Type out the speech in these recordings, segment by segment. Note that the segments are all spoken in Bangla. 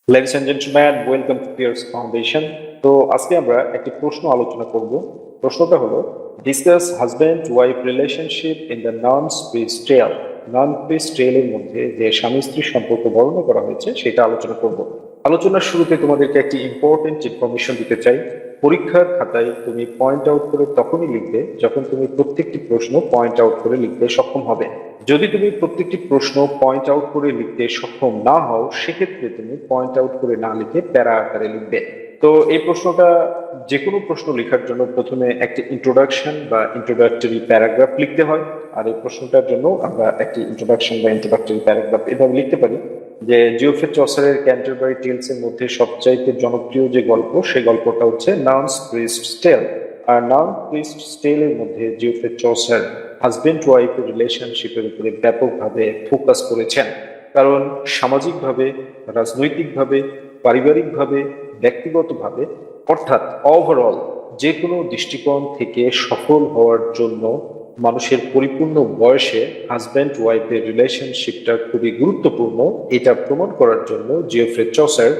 Ladies and gentlemen, welcome to PRC Foundation. তো আজকে আমরা একটি প্রশ্ন আলোচনা করব। প্রশ্নটা হলো discuss husband wife relationship in the non speech tale. Non speech টেলের মধ্যে যে স্বামী স্ত্রীর সম্পর্ক বর্ণনা করা হয়েছে সেটা আলোচনা করব। আলোচনার শুরুতে তোমাদেরকে একটি ইম্পর্টেন্ট ইনফরমেশন দিতে চাই। পরীক্ষার খাতায় তুমি পয়েন্ট আউট করে তখনই লিখবে যখন তুমি প্রত্যেকটি প্রশ্ন পয়েন্ট আউট করে লিখতে সক্ষম হবে। যদি তুমি প্রত্যেকটি প্রশ্ন পয়েন্ট আউট করে লিখতে সক্ষম না হও, সেক্ষেত্রে তুমি পয়েন্ট আউট করে না লিখে প্যারা আকারে লিখবে। তো এই প্রশ্নটা, যে কোনো প্রশ্ন লেখার জন্য প্রথমে একটি ইন্ট্রোডাকশন বা ইন্ট্রোডাক্টরি প্যারাগ্রাফ লিখতে হয়। আর এই প্রশ্নটার জন্য আমরা একটি ইন্ট্রোডাকশন বা ইন্ট্রোডাক্টরি প্যারাগ্রাফ এভাবে লিখতে পারি যে জিওফ্রে চসারের ক্যান্টারবারি টেলস এর মধ্যে সবচাইতে জনপ্রিয় যে গল্প, সেই গল্পটা হচ্ছে নাউন্স প্রিস্ট টেল। আর নাউন প্রিস্ট টেলের মধ্যে জিওফ্রে চসার হাজবেন্ড ওয়াইফ রিলেশনশিপের উপরে ব্যাপকভাবে ফোকাস করেছেন। কারণ সামাজিকভাবে, রাজনৈতিকভাবে, পারিবারিকভাবে, ব্যক্তিগতভাবে, অর্থাৎ ওভারঅল যে কোনো দৃষ্টিকোণ থেকে সফল হওয়ার জন্য মানুষের পরিপূর্ণ বয়সে হাজব্যান্ড ওয়াইফের রিলেশনশিপটা খুবই গুরুত্বপূর্ণ। এটা প্রমাণ করার জন্য জিওফ্রে চসার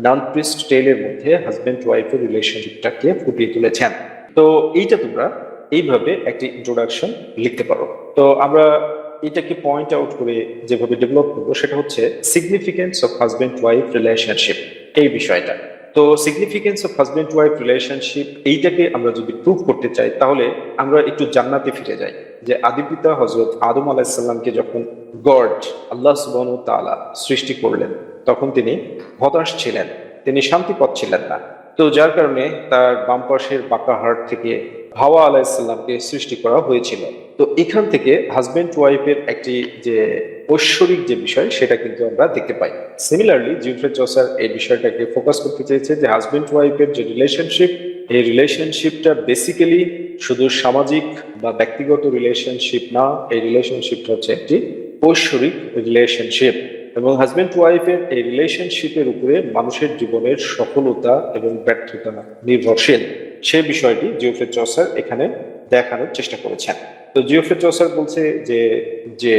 নান প্রিস্ট টেলের মধ্যে হাজব্যান্ড ওয়াইফের রিলেশনশিপটাকে ফুটিয়ে তুলেছেন। তো এইটা তোমরা এইভাবে একটি ইন্ট্রোডাকশন লিখতে পারো। তো আমরা এটাকে পয়েন্ট আউট করে যেভাবে ডেভেলপ করবো সেটা হচ্ছে significance of husband wife relationship, এই বিষয়টা। তো significance of husband wife relationship এইটাকে আমরা যদি প্রুভ করতে চাই, তাহলে আমরা একটু জান্নাতে ফিরে যাই। যে আদিপিতা হজরত আদম আলাইসাল্লামকে যখন গড আল্লাহ সুবহানাহু ওয়া তাআলা সৃষ্টি করলেন, তখন তিনি হতাশ ছিলেন, তিনি শান্তি পাচ্ছিলেন না। তো যার কারণে তার বাম পাশের বাঁকা হাড় থেকে হাওয়া আলাইসাল্লামকে সৃষ্টি করা হয়েছিল। তো এখান থেকে হাজব্যান্ড ওয়াইফের একটি যে ঐশ্বরিক যে বিষয়, সেটা কিন্তু আমরা দেখতে পাই। সিমিলারলি জিওফ্রে চসার এই বিষয়টাকে ফোকাস করতে চেয়েছে যে হাজব্যান্ড ওয়াইফের যে রিলেশনশিপ, এই রিলেশনশিপটা বেসিক্যালি শুধু সামাজিক বা ব্যক্তিগত রিলেশনশিপ না, এই রিলেশনশিপটা হচ্ছে একটি ঐশ্বরিক রিলেশনশিপ। এবং হাজব্যান্ড ওয়াইফের এই রিলেশনশিপের উপরে মানুষের জীবনের সফলতা এবং ব্যর্থতা নির্ভরশীল, সেই বিষয়টি জিওফ্রে চসার এখানে দেখানোর চেষ্টা করেছেন। তো জিওফ্রে চসার বলছে যে যে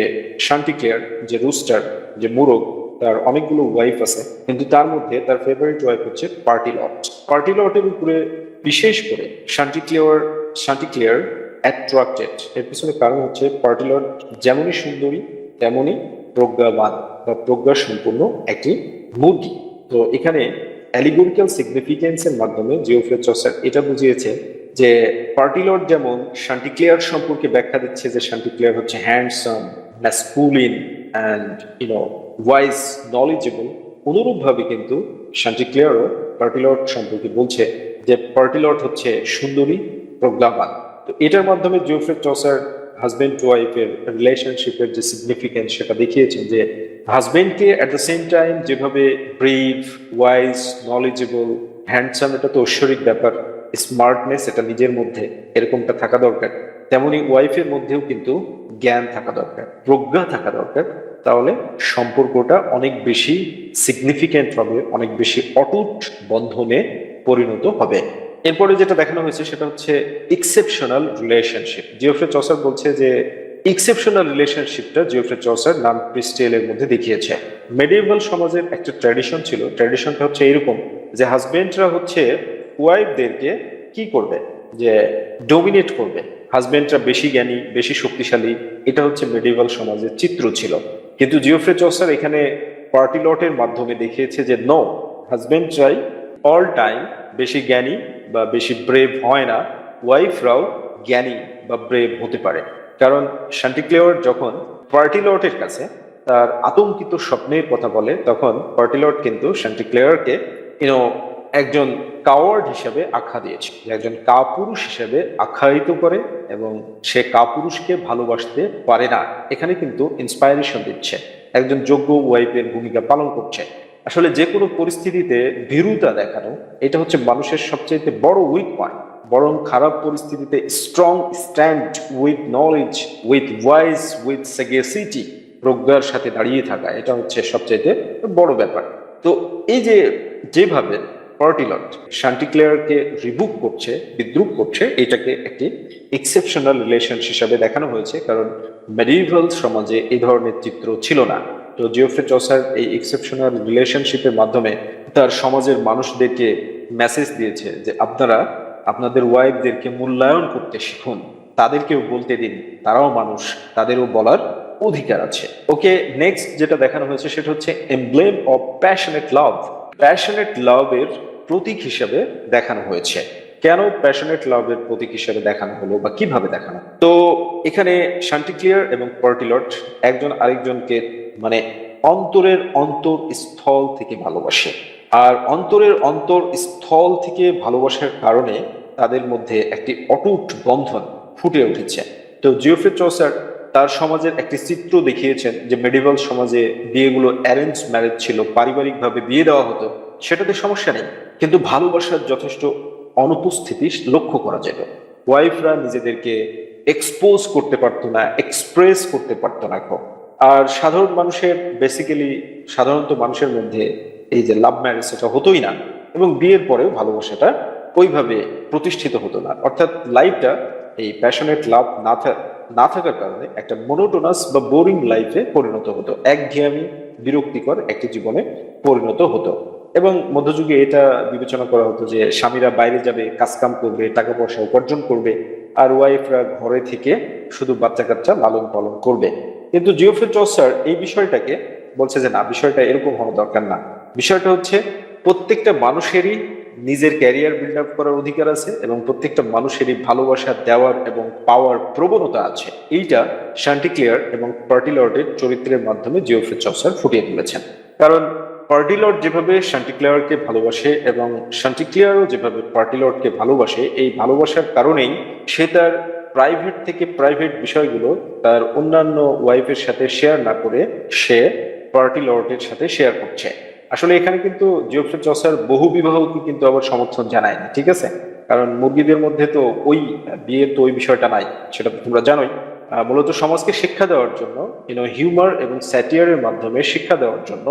শান্টিক্লেয়ার, যে রুস্টার, যে মুরগ, তার অনেকগুলো ওয়াইফ আছে, কিন্তু তার মধ্যে তার ফেভারিট ওয়াইফ হচ্ছে পার্টিলট। পার্টিলটের উপরে বিশেষ করে শান্টিক্লেয়ার অ্যাট্রাক্টেড। এর পিছনে কারণ হচ্ছে পার্টিলট যেমনই সুন্দরী তেমনই প্রজ্ঞাবান বা প্রজ্ঞা সম্পূর্ণ একটি মুরগি। তো এখানে অ্যালিগোরিক্যাল সিগনিফিকেন্সের মাধ্যমে জিওফ্রে চসার এটা বুঝিয়েছে যে পার্টিলট যেমন শান্টিক্লেয়ার সম্পর্কে ব্যাখ্যা দিচ্ছে যে শান্টিক্লেয়ার হচ্ছে handsome, masculine and wise, knowledgeable. অনুরূপভাবে কিন্তু শান্টিক্লেয়ারও পার্টিলট সম্পর্কে বলছে যে পার্টিলট হচ্ছে সুন্দরী, প্রজ্ঞাবান। তো এটার মাধ্যমে জিওফ্রে চসার হাজব্যান্ড ওয়াইফের রিলেশনশিপের যে সিগনিফিকেন্স সেটা দেখিয়েছেন যে হাজব্যান্ডকে অ্যাট দ্য সেম টাইম যেভাবে ব্রেভ, ওয়াইজ, নলেজেবল, হ্যান্ডসাম, এটা তো ঐশ্বরিক ব্যাপার, স্মার্টনেস এটা নিজের মধ্যে এরকমটা থাকা দরকার, তেমনি ওয়াইফের মধ্যেও কিন্তু জ্ঞান থাকা দরকার, প্রজ্ঞা থাকা দরকার। তাহলে সম্পর্কটা অনেক বেশি সিগনিফিকেন্ট হবে, অনেক বেশি অটুট বন্ধনে পরিণত হবে। এরপরে যেটা দেখানো হয়েছে সেটা হচ্ছে এক্সেপশনাল রিলেশনশিপ। জিওফ্রে চসার বলছে যে এক্সেপশনাল রিলেশনশিপটা জিওফ্রে চসার নান প্রিস্ট টেলের মধ্যে দেখিয়েছে। মেডিয়েভাল সমাজের একটা ট্র্যাডিশন ছিল, ট্র্যাডিশনটা হচ্ছে এরকম যে হাজবেন্ডরা হচ্ছে ওয়াইফদেরকে কি করবে, যে ডোমিনেট করবে। হাজবেন্ডরা বেশি জ্ঞানী, বেশি শক্তিশালী, এটা হচ্ছে মেডিয়েভাল সমাজের চিত্র ছিল। কিন্তু জিওফ্রে চসার এখানে পার্টিলটের মাধ্যমে দেখিয়েছে যে নো, হাজবেন্ডরাই অল টাইম বেশি জ্ঞানী বা বেশি ব্রেভ হয় না, ওয়াইফরাও জ্ঞানী বা ব্রেভ হতে পারে। কারণ শান্টিক্লেয়ার যখন পার্টিলটের কাছে তার আতঙ্কিত স্বপ্নের কথা বলে, তখন পার্টিলট কিন্তু শান্টিক্লেয়ারকে একজন কাওয়ার্ড হিসেবে আখ্যা দিয়েছে, একজন কাপুরুষ হিসেবে আখ্যায়িত করে, এবং সে কাপুরুষকে ভালোবাসতে পারে না। এখানে কিন্তু ইন্সপায়ারেশন দিচ্ছে, একজন যোগ্য ওয়াইফের ভূমিকা পালন করছে। আসলে যে কোনো পরিস্থিতিতে ভীরুতা দেখানো, এটা হচ্ছে মানুষের সবচেয়ে বড় উইক পয়েন্ট। বরং খারাপ পরিস্থিতিতে strong stand with knowledge, with wise, with sagacity, প্রজ্ঞার সাথে দাঁড়িয়ে থাকা, এটা হচ্ছে সবচেয়ে বড় ব্যাপার। তো এই যে যেভাবে পার্টিলট শান্টিক্লেয়ারকে রিবুক করছে, বিদ্রুপ করছে, এটাকে একটি এক্সেপশনাল রিলেশন হিসাবে দেখানো হয়েছে। কারণ মেডিভেল সমাজে এই ধরনের চিত্র ছিল না। তো জিওফ্রে চসার এই এক্সেপশনাল রিলেশনশিপের মাধ্যমে তার সমাজের মানুষদেরকে মেসেজ দিয়েছে যে আপনারা আপনাদের ওয়াইফদেরকে মূল্যায়ন করতে শিখুন, তাদেরকেও বলতে দিন, তারাও মানুষ, তাদেরও বলার অধিকার আছে। ওকে, নেক্সট যেটা দেখানো হয়েছে সেটা হচ্ছে emblem of passionate love. Passionate লাভের প্রতীক হিসেবে দেখানো হয়েছে। কেন প্যাশনেট লাভের প্রতীক হিসেবে দেখানো হলো বা কিভাবে দেখানো? তো এখানে শান্টিক্লিয়ার এবং পার্টিলট একজন আরেকজনকে মানে অন্তরের অন্তরস্থল থেকে ভালোবাসে, আর অন্তরের অন্তরস্থল থেকে ভালোবাসার কারণে তাদের মধ্যে একটি অটুট বন্ধন ফুটে উঠেছে। তো জিওফ্রে চসার তার সমাজের একটি চিত্র দেখিয়েছেন যে মেডিভাল সমাজে বিয়েগুলো অ্যারেঞ্জ ম্যারেজ ছিল, পারিবারিকভাবে বিয়ে দেওয়া হতো, সেটাতে সমস্যা নেই, কিন্তু ভালোবাসার যথেষ্ট অনুপস্থিতি লক্ষ্য করা যেত। ওয়াইফরা নিজেদেরকে এক্সপোজ করতে পারতো না, এক্সপ্রেস করতে পারতো না। আর সাধারণ মানুষের সাধারণত মানুষের মধ্যে এই যে লাভ ম্যারেজ সেটা হতোই না, এবং বিয়ের পরেও ভালোবাসাটা ওইভাবে প্রতিষ্ঠিত হতো না। অর্থাৎ লাইফটা এই প্যাশনেট লাভ না থাকার কারণে একটা মোনোটোনাস বা বোরিং লাইফে পরিণত হতো, একঘেয়েমি বিরক্তিকর একটি জীবনে পরিণত হতো। এবং মধ্যযুগে এটা বিবেচনা করা হতো যে স্বামীরা বাইরে যাবে, কাজকাম করবে, টাকা পয়সা উপার্জন করবে, আর ওয়াইফরা ঘরে থেকে শুধু বাচ্চা কাচ্চা লালন পালন করবে। কিন্তু জিওফ্রে চসার এই বিষয়টাকে বলছে যে না, বিষয়টা এরকম হওয়া দরকার না। বিষয়টা হচ্ছে প্রত্যেকটা মানুষেরই নিজের ক্যারিয়ার বিল্ড আপ করার অধিকার আছে, এবং প্রত্যেকটা মানুষেরই ভালোবাসা দেওয়ার এবং পাওয়ার প্রবণতা আছে। এইটা শান্টিক্লিয়ার এবং পার্টিলটের চরিত্রের মাধ্যমে জিওফ্রে চসার ফুটিয়ে তুলেছেন। কারণ পার্টিলট যেভাবে শান্টিক্লিয়ারকে ভালোবাসে এবং শান্টিক্লিয়ারও যেভাবে পার্টিলটকে ভালোবাসে, এই ভালোবাসার কারণেই সে তার প্রাইভেট থেকে প্রাইভেট বিষয়গুলো তার অন্যান্য ওয়াইফের সাথে শেয়ার না করে সে পার্টিলটের সাথে শেয়ার করছে। আসলে এখানে কিন্তু জিওফ্রে চসার বহু বিবাহকে কিন্তু আবার সমর্থন জানায় না, ঠিক আছে? কারণ মুরগিদের মধ্যে তো ওই বিয়ের তো ওই বিষয়টা নাই, সেটা তো তোমরা জানোই। মূলত সমাজকে শিক্ষা দেওয়ার জন্য, হিউমার এবং স্যাটিয়ারের মাধ্যমে শিক্ষা দেওয়ার জন্য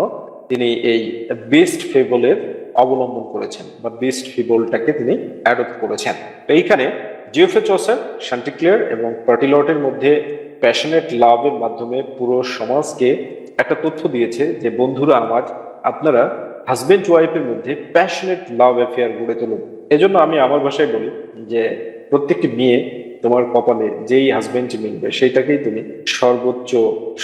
তিনি এই বেস্ট ফেবলের অবলম্বন করেছেন বা বেস্ট ফেবলটাকে তিনি অ্যাডপ্ট করেছেন। তো এইখানে জিওফ্রে চসার শান্টিক্লিয়ার এবং পার্টিলটের মধ্যে প্যাশনেট লাভের মাধ্যমে পুরো সমাজকে একটা তথ্য দিয়েছে যে বন্ধুরা আমার, আপনারা হাজবেন্ড ওয়াইফের মধ্যে প্যাশনেট লাভ অ্যাফেয়ার গড়ে তুলুন। এজন্য আমি আমার ভাষায় বলি যে প্রত্যেকটি মেয়ে তোমার কপালে যেই হাজবেন্ড মিলবে সেইটাকেই তুমি সর্বোচ্চ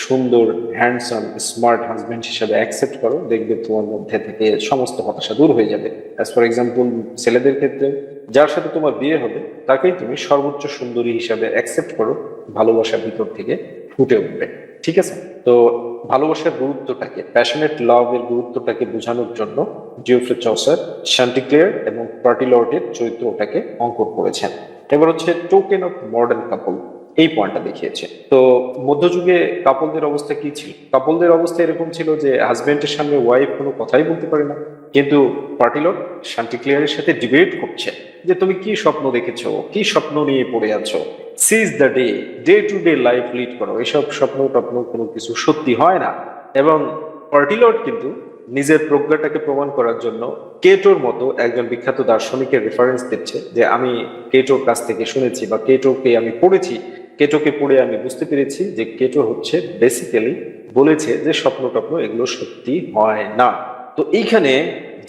সুন্দর, হ্যান্ডসাম, স্মার্ট হাজবেন্ড হিসেবে অ্যাকসেপ্ট করো, দেখবে তোমার মধ্যে থেকে সমস্ত হতাশা দূর হয়ে যাবে। অ্যাজ ফর এক্সাম্পল, ছেলেদের ক্ষেত্রে যার সাথে তোমার বিয়ে হবে তাকেই তুমি সর্বোচ্চ সুন্দরী হিসাবে অ্যাকসেপ্ট করো, ভালোবাসার ভিতর থেকে ফুটে উঠবে। ঠিক আছে? তো ভালোবাসার গুরুত্বটাকে, প্যাশনেট লাভের গুরুত্বটাকে বোঝানোর জন্য জিওফ্রে চসার শান্টিক্লিয়ার এবং পার্টিলটের চরিত্রটাকে অঙ্কন করেছেন। এবার হচ্ছে টোকেন অফ মডার্ন কাপল, এই পয়েন্টটা দেখিয়েছে। তো মধ্যযুগে কাপলদের অবস্থা কি ছিল? কাপলদের অবস্থা এরকম ছিল যে হাজবেন্ডের সামনে ওয়াইফ কোনো কথাই বলতে পারে না, কিন্তু পার্টিলট শান্টিক্লিয়ারের সাথে ডিবেট করছে যে তুমি কি স্বপ্ন দেখেছো, কি স্বপ্ন নিয়ে পড়ে আছো, seize the day, day to day life lead করো, এসব স্বপ্ন টপ্ন কোনো কিছু সত্যি হয় না। এবং পার্টিলট কিন্তু নিজের প্রজ্ঞাটাকে প্রমাণ করার জন্য কেটোর মতো একজন বিখ্যাত দার্শনিকের রেফারেন্স দিচ্ছে যে আমি কেটোর কাছ থেকে শুনেছি বা কেটোকে আমি পড়েছি, কেটোকে পড়ে আমি বুঝতে পেরেছি যে কেটো হচ্ছে বেসিক্যালি বলেছে যে স্বপ্ন টপ্ন এগুলো সত্যি হয় না। তো এইখানে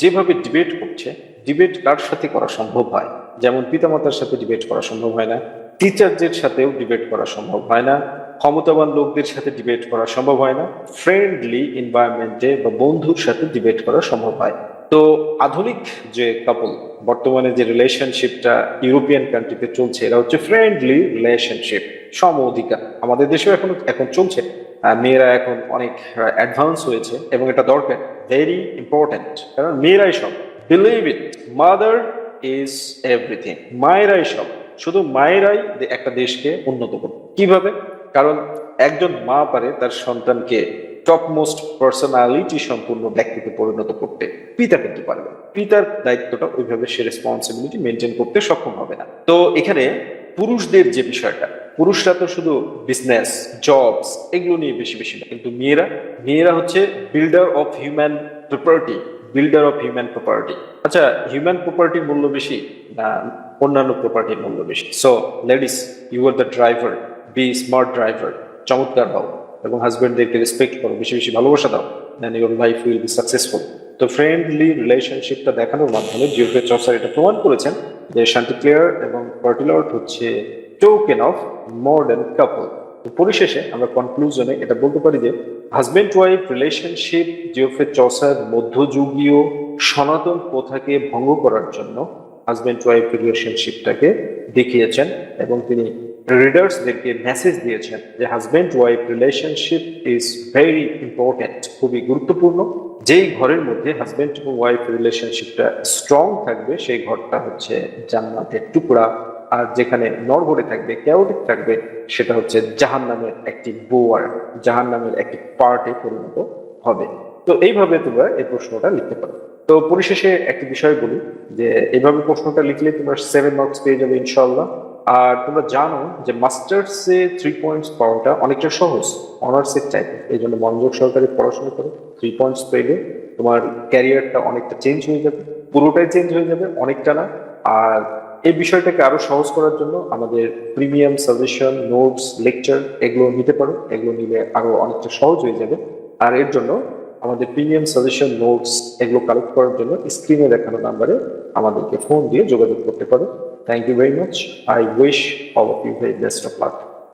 যেভাবে ডিবেট করছে, ডিবেট কার সাথে করা সম্ভব হয়? যেমন পিতামাতার সাথে ডিবেট করা সম্ভব হয় না, টিচারদের সাথেও ডিবেট করা সম্ভব হয় না, ক্ষমতাবান লোকদের সাথে ডিবেট করা সম্ভব হয় না, ফ্রেন্ডলি এনভায়রনমেন্টে বা বন্ধুর সাথে ডিবেট করা সম্ভব হয়। তো আধুনিক যে কাপল, বর্তমানে যে রিলেশনশিপটা ইউরোপিয়ান কান্ট্রিতে চলছে, এরা হচ্ছে ফ্রেন্ডলি রিলেশনশিপ, সম অধিকার। আমাদের দেশেও এখন চলছে। মেয়েরা এখন অনেক অ্যাডভান্স হয়েছে এবং এটা দরকার, ভেরি ইম্পর্টেন্ট। কারণ মেয়েরাই সব, believe it, mother is everything. মায়েরাই সব, শুধু মায়েরাই একটা দেশকে উন্নত করবে। কিভাবে? কারণ একজন মা পারে তার সন্তানকে টপ মোস্ট পার্সোনালিটি সম্পূর্ণ ব্যক্তিতে পরিণত করতে, পিতা কিন্তু পারবে। পিতার দায়িত্বটা ওইভাবে সে রেসপন্সিবিলিটি মেনটেন করতে সক্ষম হবে না। তো এখানে পুরুষদের যে বিষয়টা, পুরুষরা তো শুধু বিজনেস, জবস এগুলো নিয়ে বেশি বেশি, কিন্তু মেয়েরা হচ্ছে builder of human property, builder of human property. আচ্ছা, হিউম্যান প্রপার্টির মূল্য বেশি না অন্যান্য প্রপার্টির মূল্য বেশি? So ladies, you are the driver, be smart driver, চমৎকার হও। এবং হাজবেন্ডদেরকে রেসপেক্ট করো, বেশি বেশি ভালোবাসা দাও, then your life will be successful. তো ফ্রেন্ডলি রিলেশনশিপটা দেখানোর মাধ্যমে জিওফ্রে চসার এটা প্রমাণ করেছেন যে শান্তিক্লেয়ার এবং কর্টিলট হচ্ছে টোকেন অফ মডার্ন কাপল। পরিশেষে আমরা কনক্লুশনে এটা বলতে পারি যে husband wife relationship Geoffrey Chaucer মধ্যযুগীয় সনাতন প্রথাকে ভঙ্গ করার জন্য হাজবেন্ড ওয়াইফ রিলেশনশিপটাকে দেখিয়েছেন এবং তিনি রিডার্সদেরকে মেসেজ দিয়েছেন যে husband wife relationship is very important, খুবই গুরুত্বপূর্ণ। যেই ঘরের মধ্যে হাজবেন্ড এবং ওয়াইফ রিলেশনশিপটা স্ট্রং থাকবে সেই ঘরটা হচ্ছে জান্নাতের টুকরা, আর যেখানে নড়বড়ে থাকবে, ক্যাওটিক থাকবে, সেটা হচ্ছে জাহান্নামের একটি বোয়ার, জাহান্নামের একটি পার্টে পরিণত হবে। তো এইভাবে তোমরা এই প্রশ্নটা লিখতে পারো। তো পরিশেষে একটি বিষয় বলি যে এইভাবে প্রশ্নটা লিখলে তোমরা 7 মার্কস পেয়ে যাবে ইনশাল্লাহ। আর তোমরা জানো যে মাস্টার্সে 3 পয়েন্টস পাওয়াটা অনেকটা সহজ অনার্সের চাইতে, এই জন্য মনোযোগ সহকারে পড়াশোনা করো। 3 পয়েন্টস পেলে তোমার ক্যারিয়ারটা অনেকটা চেঞ্জ হয়ে যাবে, পুরোটাই চেঞ্জ হয়ে যাবে, অনেকটা না। আর এই বিষয়টাকে আরো সহজ করার জন্য আমাদের প্রিমিয়াম সাজেশন, নোটস, লেকচার এগুলো নিতে পারো, এগুলো নিলে আরো অনেকটা সহজ হয়ে যাবে। আর এর জন্য আমাদের প্রিমিয়াম সাজেশন, নোটস এগুলো কালেক্ট করার জন্য স্ক্রিনে দেখানো নাম্বারে আমাদেরকে ফোন দিয়ে যোগাযোগ করতে পারো। Thank you very much. I wish all of you very best of luck.